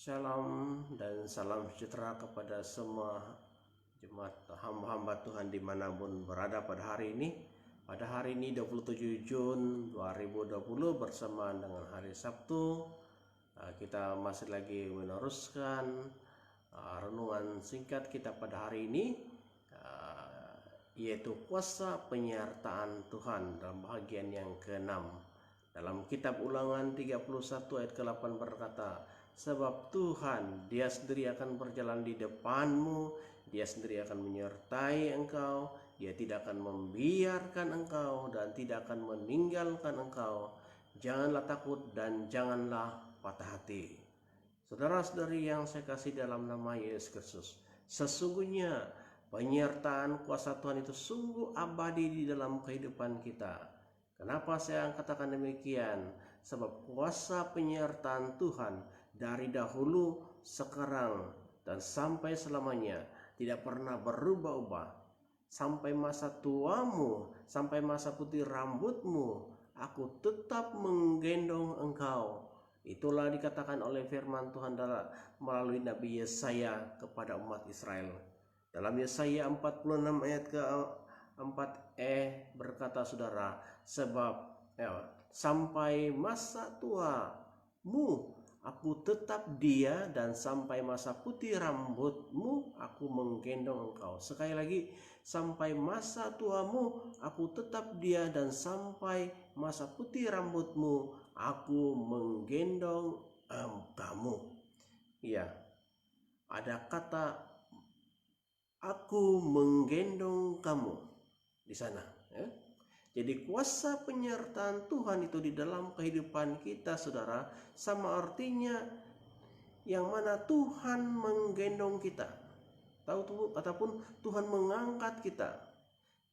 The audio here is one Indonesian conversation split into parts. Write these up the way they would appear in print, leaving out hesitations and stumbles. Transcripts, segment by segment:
Shalom dan salam sejahtera kepada semua jemaat hamba-hamba Tuhan dimanapun berada pada hari ini. Pada hari ini 27 Jun 2020 bersamaan dengan hari Sabtu, kita masih lagi meneruskan renungan singkat kita pada hari ini, yaitu kuasa penyertaan Tuhan dalam bagian yang ke-6. Dalam kitab Ulangan 31 ayat ke-8 berkata, sebab Tuhan, Dia sendiri akan berjalan di depanmu, Dia sendiri akan menyertai engkau, Dia tidak akan membiarkan engkau dan tidak akan meninggalkan engkau. Janganlah takut dan janganlah patah hati. Saudara-saudari yang saya kasih dalam nama Yesus Kristus, sesungguhnya penyertaan kuasa Tuhan itu sungguh abadi di dalam kehidupan kita. Kenapa saya katakan demikian? Sebab kuasa penyertaan Tuhan dari dahulu, sekarang, dan sampai selamanya tidak pernah berubah-ubah. Sampai masa tuamu, sampai masa putih rambutmu, aku tetap menggendong engkau. Itulah dikatakan oleh firman Tuhan melalui Nabi Yesaya kepada umat Israel. Dalam Yesaya 46 ayat ke-4e berkata, saudara, sebab sampai masa tuamu aku tetap Dia, dan sampai masa putih rambutmu aku menggendong engkau. Sekali lagi, sampai masa tuamu aku tetap Dia, dan sampai masa putih rambutmu aku menggendong kamu. Ya, ada kata aku menggendong kamu di sana, ya. Jadi kuasa penyertaan Tuhan itu di dalam kehidupan kita, saudara, sama artinya yang mana Tuhan menggendong kita, ataupun Tuhan mengangkat kita.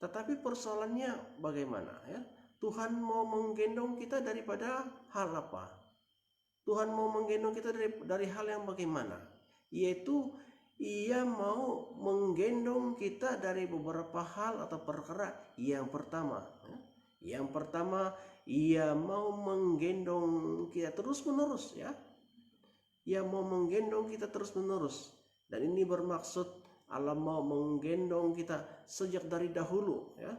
Tetapi persoalannya bagaimana, ya? Tuhan mau menggendong kita daripada hal apa? Tuhan mau menggendong kita dari hal yang bagaimana? Yaitu Ia mau menggendong kita dari beberapa hal atau perkara. Yang pertama, Ia mau menggendong kita terus-menerus, ya. Ia mau menggendong kita terus-menerus. Dan ini bermaksud Allah mau menggendong kita sejak dari dahulu, ya.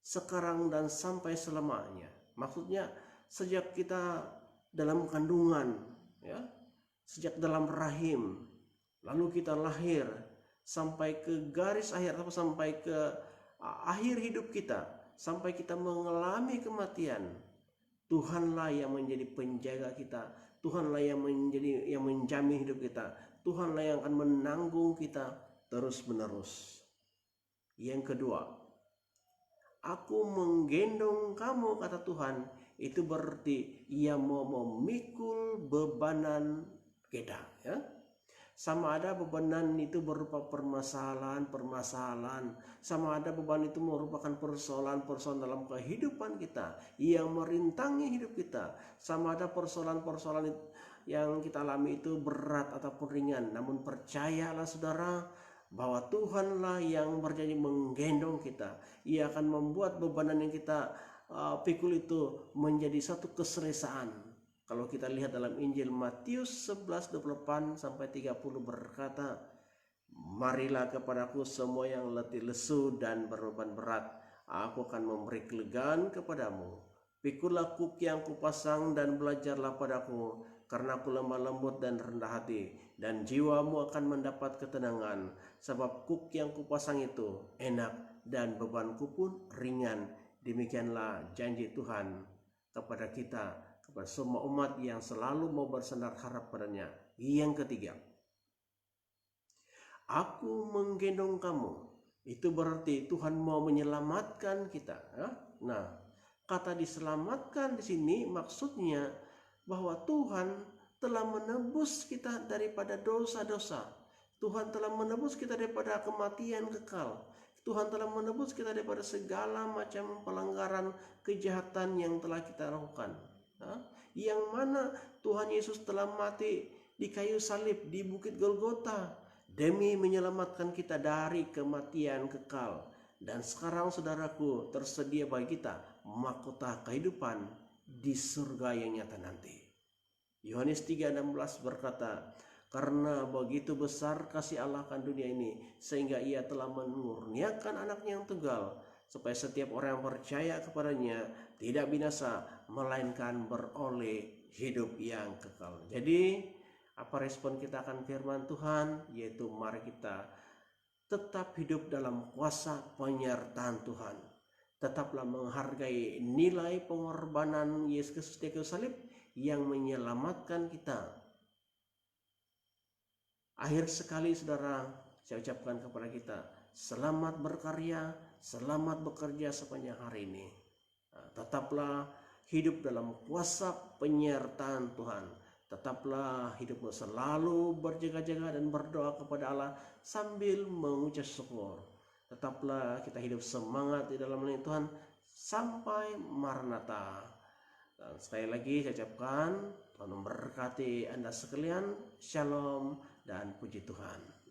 Sekarang dan sampai selamanya. Maksudnya sejak kita dalam kandungan, ya. Sejak dalam rahim, lalu kita lahir sampai ke garis akhir atau sampai ke akhir hidup kita, sampai kita mengalami kematian. Tuhanlah yang menjadi penjaga kita, Tuhanlah yang menjamin hidup kita, Tuhanlah yang akan menanggung kita terus-menerus. Yang kedua, aku menggendong kamu, kata Tuhan, itu berarti Ia mau memikul bebanan kita, ya. Sama ada bebanan itu berupa permasalahan, sama ada beban itu merupakan persoalan dalam kehidupan kita yang merintangi hidup kita. Sama ada persoalan yang kita alami itu berat ataupun ringan. Namun percayalah saudara, bahwa Tuhanlah yang berjanji menggendong kita. Ia akan membuat bebanan yang kita pikul itu menjadi satu keselesaan. Kalau kita lihat dalam Injil Matius 11:28-30 berkata, marilah kepadaku semua yang letih lesu dan berbeban berat, aku akan memberi kelegaan kepadamu. Pikulah kuk yang kupasang dan belajarlah padaku, karena aku lemah lembut dan rendah hati, dan jiwamu akan mendapat ketenangan. Sebab kuk yang kupasang itu enak dan bebanku pun ringan. Demikianlah janji Tuhan kepada kita, kepada semua umat yang selalu mau bersandar harap padanya. Yang ketiga, aku menggendong kamu, itu berarti Tuhan mau menyelamatkan kita, ya? Nah, kata diselamatkan di sini maksudnya bahwa Tuhan telah menebus kita daripada dosa-dosa. Tuhan telah menebus kita daripada kematian kekal. Tuhan telah menebus kita daripada segala macam pelanggaran kejahatan yang telah kita lakukan. Yang mana Tuhan Yesus telah mati di kayu salib di Bukit Golgota demi menyelamatkan kita dari kematian kekal. Dan sekarang saudaraku, tersedia bagi kita mahkota kehidupan di surga yang nyata nanti. Yohanes 3:16 berkata, karena begitu besar kasih Allah akan dunia ini, sehingga ia telah mengurniakan anaknya yang tunggal, supaya setiap orang yang percaya kepadanya tidak binasa, melainkan beroleh hidup yang kekal. Jadi apa respon kita akan firman Tuhan? Yaitu mari kita tetap hidup dalam kuasa penyertaan Tuhan. Tetaplah menghargai nilai pengorbanan Yesus Kristus di kayu salib yang menyelamatkan kita. Akhir sekali saudara, saya ucapkan kepada kita, selamat berkarya, selamat bekerja sepanjang hari ini. Tetaplah hidup dalam kuasa penyertaan Tuhan. Tetaplah hidupmu selalu berjaga-jaga dan berdoa kepada Allah sambil mengucap syukur. Tetaplah kita hidup semangat di dalam melayani Tuhan sampai Maranatha. Dan sekali lagi saya ucapkan Tuhan memberkati Anda sekalian. Shalom dan puji Tuhan.